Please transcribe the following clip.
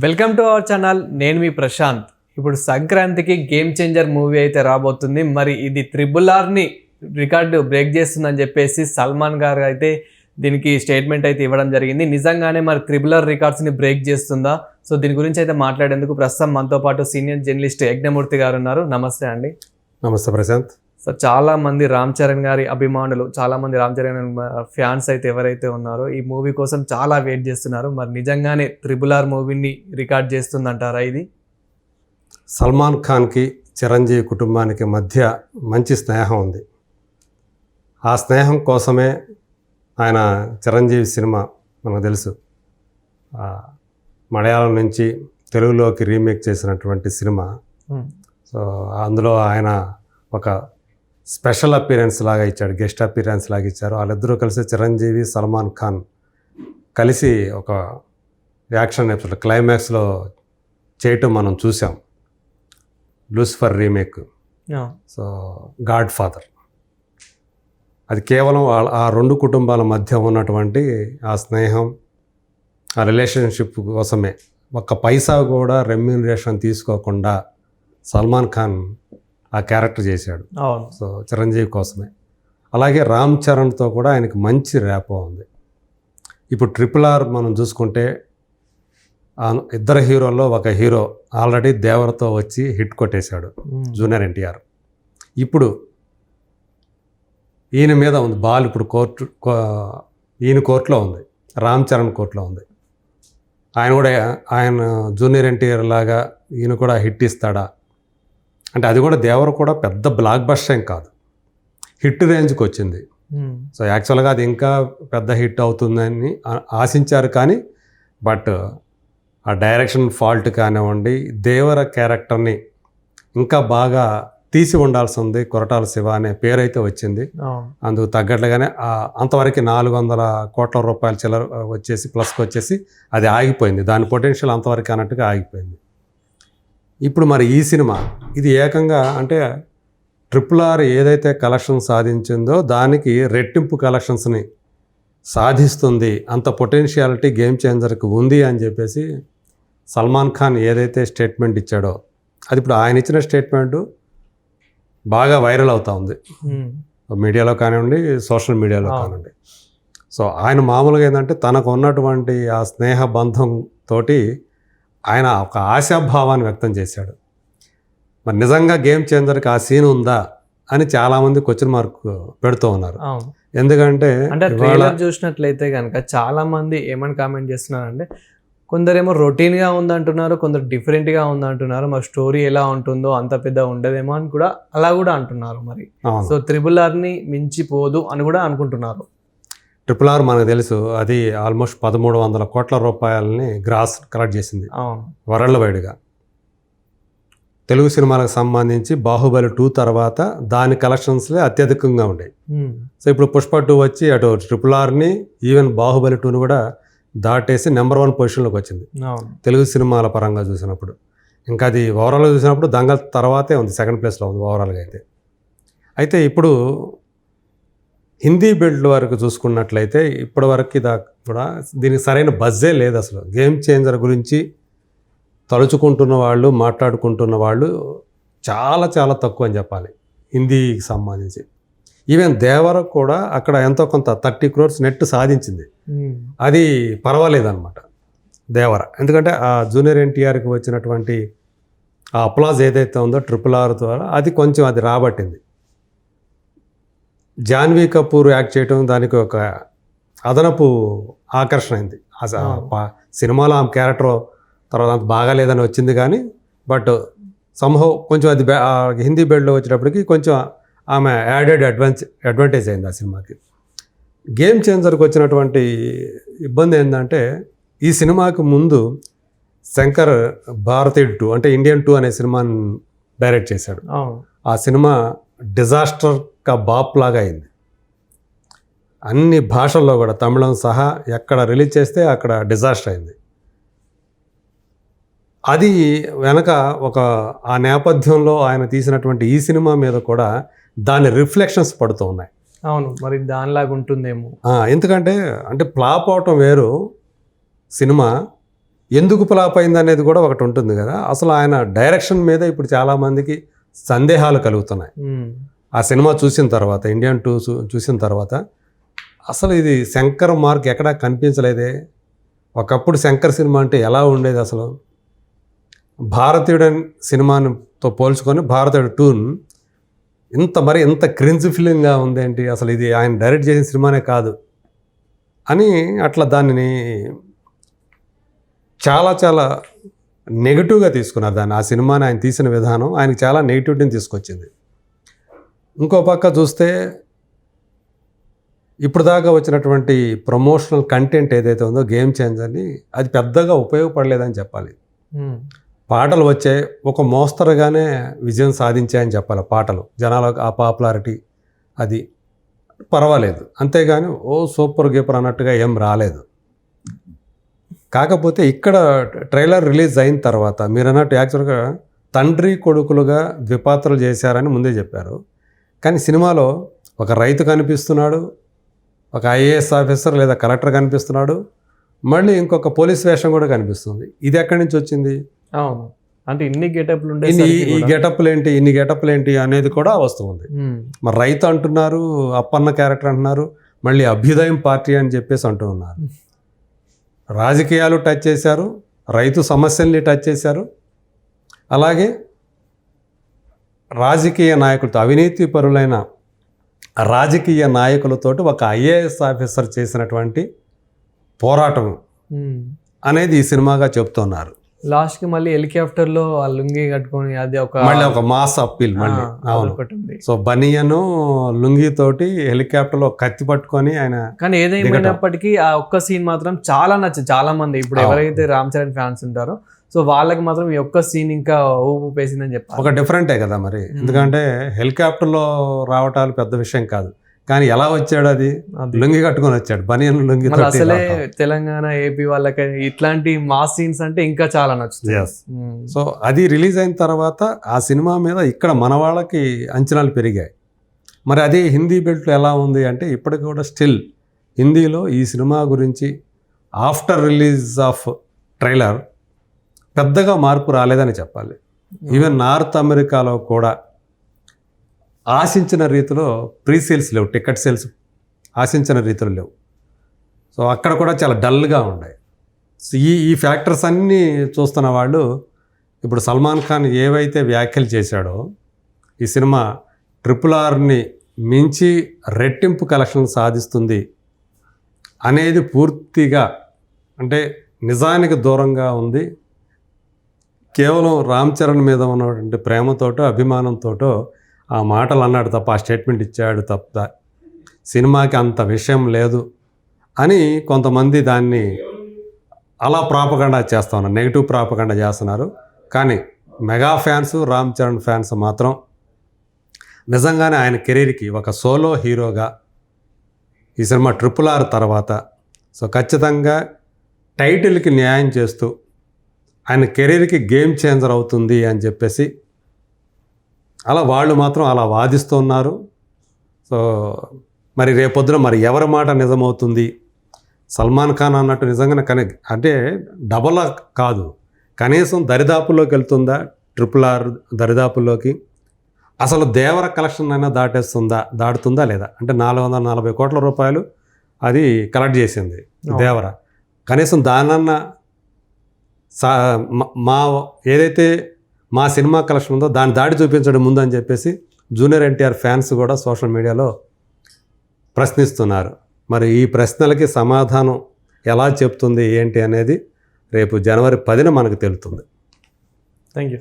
Welcome to our channel. నేను మీ ప్రశాంత్. ఇప్పుడు సంక్రాంతికి గేమ్ చేంజర్ మూవీ అయితే రాబోతుంది. మరి ఇది RRRని రికార్డు బ్రేక్ చేస్తుందని చెప్పేసి సల్మాన్ గారు అయితే దీనికి స్టేట్మెంట్ అయితే ఇవ్వడం జరిగింది. నిజంగానే మరి RRR రికార్డ్స్ని బ్రేక్ చేస్తుందా? సో దీని గురించి అయితే మాట్లాడేందుకు ప్రస్తుతం మనతో పాటు సీనియర్ జర్నలిస్ట్ యజ్ఞమూర్తి గారు ఉన్నారు. నమస్తే అండి. నమస్తే ప్రశాంత్. సో చాలా మంది రామ్ చరణ్ గారి అభిమానులు, చాలా మంది రామ్ చరణ్ ఫ్యాన్స్ అయితే ఎవరైతే ఉన్నారో ఈ మూవీ కోసం చాలా వెయిట్ చేస్తున్నారు. మరి నిజంగానే RRR మూవీని రికార్డ్ చేస్తుందంటారా ఇది? సల్మాన్ ఖాన్కి చిరంజీవి కుటుంబానికి మధ్య మంచి స్నేహం ఉంది. ఆ స్నేహం కోసమే ఆయన చిరంజీవి సినిమా మనకు తెలుసు మలయాళం నుంచి తెలుగులోకి రీమేక్ చేసినటువంటి సినిమా. సో అందులో ఆయన ఒక స్పెషల్ అపీరెన్స్ లాగా ఇచ్చాడు, గెస్ట్ అపీరెన్స్ లాగా ఇచ్చారు. వాళ్ళిద్దరూ కలిసి చిరంజీవి సల్మాన్ ఖాన్ కలిసి ఒక యాక్షన్ ఎపిసోడ్ క్లైమాక్స్లో చేయటం మనం చూసాం. Lucifer remake, so God father. అది కేవలం ఆ రెండు కుటుంబాల మధ్య ఉన్నటువంటి ఆ స్నేహం, ఆ రిలేషన్షిప్ కోసమే ఒక్క పైసా కూడా రెమ్యూనరేషన్ తీసుకోకుండా సల్మాన్ ఖాన్ ఆ క్యారెక్టర్ చేశాడు. సో చిరంజీవి కోసమే. అలాగే రామ్ చరణ్తో కూడా ఆయనకి మంచి ర్యాపో ఉంది. ఇప్పుడు RRR మనం చూసుకుంటే ఇద్దరు హీరోల్లో ఒక హీరో ఆల్రెడీ దేవరతో వచ్చి హిట్ కొట్టేశాడు, జూనియర్ ఎన్టీఆర్. ఇప్పుడు ఈయన మీద ఉంది బాల్. ఇప్పుడు ఈయన కోర్టులో ఉంది, రామ్ చరణ్ కోర్టులో ఉంది. ఆయన జూనియర్ ఎన్టీఆర్ లాగా ఈయన కూడా హిట్ ఇస్తాడా అంటే, అది కూడా దేవర కూడా పెద్ద బ్లాక్ బస్టర్ ఏం కాదు, హిట్ రేంజ్కి వచ్చింది. సో యాక్చువల్గా అది ఇంకా పెద్ద హిట్ అవుతుందని ఆశించారు. కానీ బట్ ఆ డైరెక్షన్ ఫాల్ట్ కానివ్వండి, దేవర క్యారెక్టర్ని ఇంకా బాగా తీసి ఉండాల్సింది. కొరటాల శివ అనే పేరు అయితే వచ్చింది, అందుకు తగ్గట్లుగానే అంతవరకు 400 కోట్ల రూపాయల చిల్లర వచ్చేసి ప్లస్కి వచ్చేసి అది ఆగిపోయింది. దాని పొటెన్షియల్ అంతవరకు అన్నట్టుగా ఆగిపోయింది. ఇప్పుడు మరి ఈ సినిమా ఇది ఏకంగా అంటే RRR ఏదైతే కలెక్షన్ సాధించిందో దానికి రెట్టింపు కలెక్షన్స్ని సాధిస్తుంది. అంత పొటెన్షియాలిటీ గేమ్ చేంజర్కి ఉంది అని చెప్పేసి సల్మాన్ ఖాన్ ఏదైతే స్టేట్మెంట్ ఇచ్చాడో, అది ఇప్పుడు ఆయన ఇచ్చిన స్టేట్మెంటు బాగా వైరల్ అవుతూ ఉంది, మీడియాలో కానివ్వండి, సోషల్ మీడియాలో కానివ్వండి. సో ఆయన మామూలుగా ఏంటంటే తనకు ఉన్నటువంటి ఆ స్నేహ బంధంతో ఆయన ఒక ఆశాభావాన్ని వ్యక్తం చేశాడు. మరి నిజంగా గేమ్ చేంజర్కి ఆ సీన్ ఉందా అని చాలామంది క్వశ్చన్ మార్క్ పెడుతూ ఉన్నారు. ఎందుకంటే ట్రైలర్ చూసినట్లయితే కనుక చాలామంది ఏమని కామెంట్ చేస్తున్నారంటే, కొందరేమో రొటీన్గా ఉందంటున్నారు, కొందరు డిఫరెంట్గా ఉందంటున్నారు. మరి స్టోరీ ఎలా ఉంటుందో అంత పెద్ద ఉండదేమో అని కూడా అలా కూడా అంటున్నారు. మరి సో RRRని మించిపోదు అని కూడా అనుకుంటున్నారు. RRR మనకు తెలుసు, అది ఆల్మోస్ట్ 1300 కోట్ల రూపాయలని గ్రాస్ కలెక్ట్ చేసింది వరల్డ్ వైడ్గా. తెలుగు సినిమాలకు సంబంధించి బాహుబలి 2 తర్వాత దాని కలెక్షన్స్లే అత్యధికంగా ఉండేవి. సో ఇప్పుడు పుష్ప 2 వచ్చి అటు RRRని ఈవెన్ బాహుబలి 2ని కూడా దాటేసి నెంబర్ 1 పొజిషన్లోకి వచ్చింది తెలుగు సినిమాల పరంగా చూసినప్పుడు. ఇంకా అది ఓవరాల్గా చూసినప్పుడు దంగల్ తర్వాతే ఉంది, సెకండ్ ప్లేస్లో ఉంది ఓవరాల్గా అయితే ఇప్పుడు హిందీ బెల్ట్ వరకు చూసుకున్నట్లయితే ఇప్పటి వరకు దాకా కూడా దీనికి సరైన బజ్జే లేదు. అసలు గేమ్ చేంజర్ గురించి తలుచుకుంటున్న వాళ్ళు, మాట్లాడుకుంటున్న వాళ్ళు చాలా చాలా తక్కువ అని చెప్పాలి హిందీకి సంబంధించి. ఈవెన్ దేవర కూడా అక్కడ ఎంతో కొంత 30 crores నెట్ సాధించింది. అది పర్వాలేదన్నమాట దేవర. ఎందుకంటే ఆ జూనియర్ ఎన్టీఆర్కి వచ్చినటువంటి ఆ అప్లాజ్ ఏదైతే ఉందో RRR ద్వారా అది కొంచెం అది రాబట్టింది. జాన్వీ కపూర్ యాక్ట్ చేయడం దానికి ఒక అదనపు ఆకర్షణ అయింది. సినిమాలో ఆమె క్యారెక్టర్ తర్వాత అంత బాగాలేదని వచ్చింది, కానీ బట్ సంహౌ కొంచెం అది హిందీ బెల్ట్లో వచ్చేటప్పటికి కొంచెం ఆమె యాడెడ్ అడ్వాంటేజ్ అయింది ఆ సినిమాకి. గేమ్ చేంజర్కి వచ్చినటువంటి ఇబ్బంది ఏంటంటే, ఈ సినిమాకి ముందు శంకర్ భారతీయుడు 2 అంటే ఇండియన్ 2 అనే సినిమాని డైరెక్ట్ చేశాడు. ఆ సినిమా డిజాస్టర్ బాప్ లాగా అయింది. అన్ని భాషల్లో కూడా తమిళం సహా ఎక్కడ రిలీజ్ చేస్తే అక్కడ డిజాస్టర్ అయింది. అది వెనక ఆ నేపథ్యంలో ఆయన తీసినటువంటి ఈ సినిమా మీద కూడా దాని రిఫ్లెక్షన్స్ పడుతూ ఉన్నాయి. అవును, మరి దానిలాగా ఉంటుందేమో. ఎందుకంటే ఫ్లాప్ అవటం వేరు సినిమా, ఎందుకు ఫ్లాప్ అయింది అనేది కూడా ఒకటి ఉంటుంది కదా. అసలు ఆయన డైరెక్షన్ మీద ఇప్పుడు చాలామందికి సందేహాలు కలుగుతున్నాయి. ఆ సినిమా చూసిన తర్వాత, ఇండియన్ 2 చూసిన తర్వాత అసలు ఇది శంకర్ మార్క్ ఎక్కడా కనిపించలేదే. ఒకప్పుడు శంకర్ సినిమా అంటే ఎలా ఉండేది అసలు. భారతీయుడు సినిమాతో పోల్చుకొని భారతీయుడు 2 ఇంత క్రింజ్ ఫీలింగ్గా ఉందేంటి, అసలు ఇది ఆయన డైరెక్ట్ చేసిన సినిమానే కాదు అని అట్లా దానిని చాలా చాలా నెగిటివ్గా తీసుకున్నారు దాన్ని. ఆ సినిమాని ఆయన తీసిన విధానం ఆయనకి చాలా నెగిటివిటీని తీసుకొచ్చింది. ఇంకో పక్క చూస్తే ఇప్పుడు దాకా వచ్చినటువంటి ప్రమోషనల్ కంటెంట్ ఏదైతే ఉందో గేమ్ చేంజర్ని, అది పెద్దగా ఉపయోగపడలేదని చెప్పాలి. పాటలు వచ్చాయి, ఒక మోస్తరుగానే విజయం సాధించాయని చెప్పాలి. పాటలు జనాలకు ఆ పాపులారిటీ అది పర్వాలేదు, అంతేగాని ఓ సూపర్ గీపర్ అన్నట్టుగా ఏం రాలేదు. కాకపోతే ఇక్కడ ట్రైలర్ రిలీజ్ అయిన తర్వాత మీరు అన్నట్టు యాక్చువల్గా తండ్రి కొడుకులుగా ద్విపాత్రలు చేశారని ముందే చెప్పారు. కానీ సినిమాలో ఒక రైతు కనిపిస్తున్నాడు, ఒక ఐఏఎస్ ఆఫీసర్ లేదా కలెక్టర్ కనిపిస్తున్నాడు, మళ్ళీ ఇంకొక పోలీస్ వేషం కూడా కనిపిస్తుంది. ఇది ఎక్కడి నుంచి వచ్చింది? అవును, అంటే ఇన్ని గెటప్లు ఉండే ఈ గెటప్లు ఏంటి, ఇన్ని గెటప్లు ఏంటి అనేది కూడా వస్తుంది. మరి రైతు అంటున్నారు, అప్పన్న క్యారెక్టర్ అంటున్నారు, మళ్ళీ అభ్యుదయం పార్టీ అని చెప్పేసి అంటూ ఉన్నారు. రాజకీయాలు టచ్ చేశారు, రైతు సమస్యల్ని టచ్ చేశారు, అలాగే రాజకీయ నాయకులతో, అవినీతి పరులైన రాజకీయ నాయకులతోటి ఒక ఐఏఎస్ ఆఫీసర్ చేసినటువంటి పోరాటం అనేది ఈ సినిమాగా చెప్తున్నారు. లాస్ట్కి మళ్ళీ హెలికాప్టర్లో ఆ లుంగి కట్టుకొని అది మళ్ళీ ఒక మాస్ అప్పీల్ మళ్ళీ. అవును, సో బనియను లుంగి తోటి హెలికాప్టర్లో కత్తి పట్టుకొని ఆయన. కానీ ఏదైనప్పటికీ ఆ ఒక్క సీన్ మాత్రం చాలా నచ్చింది చాలా మంది. ఇప్పుడు ఎవరైతే రామ్ చరణ్ ఫ్యాన్స్ ఉంటారో సో వాళ్ళకి మాత్రం ఈ ఒక్క సీన్ ఇంకా ఊపేసిందని చెప్పాలి. ఒక డిఫరెంటే కదా మరి, ఎందుకంటే హెలికాప్టర్లో రావటాలు పెద్ద విషయం కాదు, కానీ ఎలా వచ్చాడు, అది లుంగి కట్టుకొని వచ్చాడు, బనియన్ లుంగి. అసలే తెలంగాణ ఏపీ వాళ్ళకి ఇట్లాంటి మాస్ సీన్స్ అంటే ఇంకా చాలా నచ్చుతుంది. సో అది రిలీజ్ అయిన తర్వాత ఆ సినిమా మీద ఇక్కడ మన వాళ్ళకి అంచనాలు పెరిగాయి. మరి అదే హిందీ బెల్ట్లో ఎలా ఉంది అంటే ఇప్పటికి కూడా స్టిల్ హిందీలో ఈ సినిమా గురించి ఆఫ్టర్ రిలీజ్ ఆఫ్ ట్రైలర్ పెద్దగా మార్పు రాలేదని చెప్పాలి. ఈవెన్ నార్త్ అమెరికాలో కూడా ఆశించిన రీతిలో ప్రీ సేల్స్ లేవు, టికెట్ సేల్స్ ఆశించిన రీతిలో లేవు. సో అక్కడ కూడా చాలా డల్గా ఉన్నాయి. సో ఈ ఫ్యాక్టర్స్ అన్నీ చూస్తున్న వాళ్ళు ఇప్పుడు సల్మాన్ ఖాన్ ఏవైతే వ్యాఖ్యలు చేశాడో, ఈ సినిమా RRRని మించి రెట్టింపు కలెక్షన్ సాధిస్తుంది అనేది పూర్తిగా అంటే నిజానికి దూరంగా ఉంది. కేవలం రామ్ చరణ్ మీద ఉన్నటువంటి ప్రేమతోటో అభిమానంతోటో ఆ మాటలు అన్నాడు తప్ప, ఆ స్టేట్మెంట్ ఇచ్చాడు తప్ప సినిమాకి అంత విషయం లేదు అని కొంతమంది దాన్ని అలా ప్రాపగండా చేస్తూ ఉన్నారు, నెగిటివ్ ప్రాపగండా చేస్తున్నారు. కానీ mega fans, Ram Charan fans మాత్రం నిజంగానే ఆయన కెరీర్కి ఒక సోలో హీరోగా ఈ సినిమా RRR తర్వాత సో ఖచ్చితంగా టైటిల్కి న్యాయం చేస్తూ ఆయన కెరీర్కి గేమ్ చేంజర్ అవుతుంది అని చెప్పేసి అలా వాళ్ళు మాత్రం అలా వాదిస్తున్నారు. సో మరి రేపొద్దున మరి ఎవరి మాట నిజమవుతుంది, సల్మాన్ ఖాన్ అన్నట్టు నిజంగానే అంటే డబల్ కాదు, కనీసం దరిదాపుల్లోకి వెళ్తుందా RRR దరిదాపుల్లోకి, అసలు దేవర కలెక్షన్ అయినా దాటుతుందా లేదా, అంటే 440 కోట్ల రూపాయలు అది కలెక్ట్ చేసింది దేవర. కనీసం దానన్నా ఏదైతే మా సినిమా కలెక్షన్ ఉందో దాన్ని దాడి చూపించడం ముందు అని చెప్పేసి జూనియర్ ఎన్టీఆర్ ఫ్యాన్స్ కూడా సోషల్ మీడియాలో ప్రశ్నిస్తున్నారు. మరి ఈ ప్రశ్నలకి సమాధానం ఎలా చెప్తుంది ఏంటి అనేది రేపు జనవరి 10న మనకు తెలుస్తుంది. Thank you.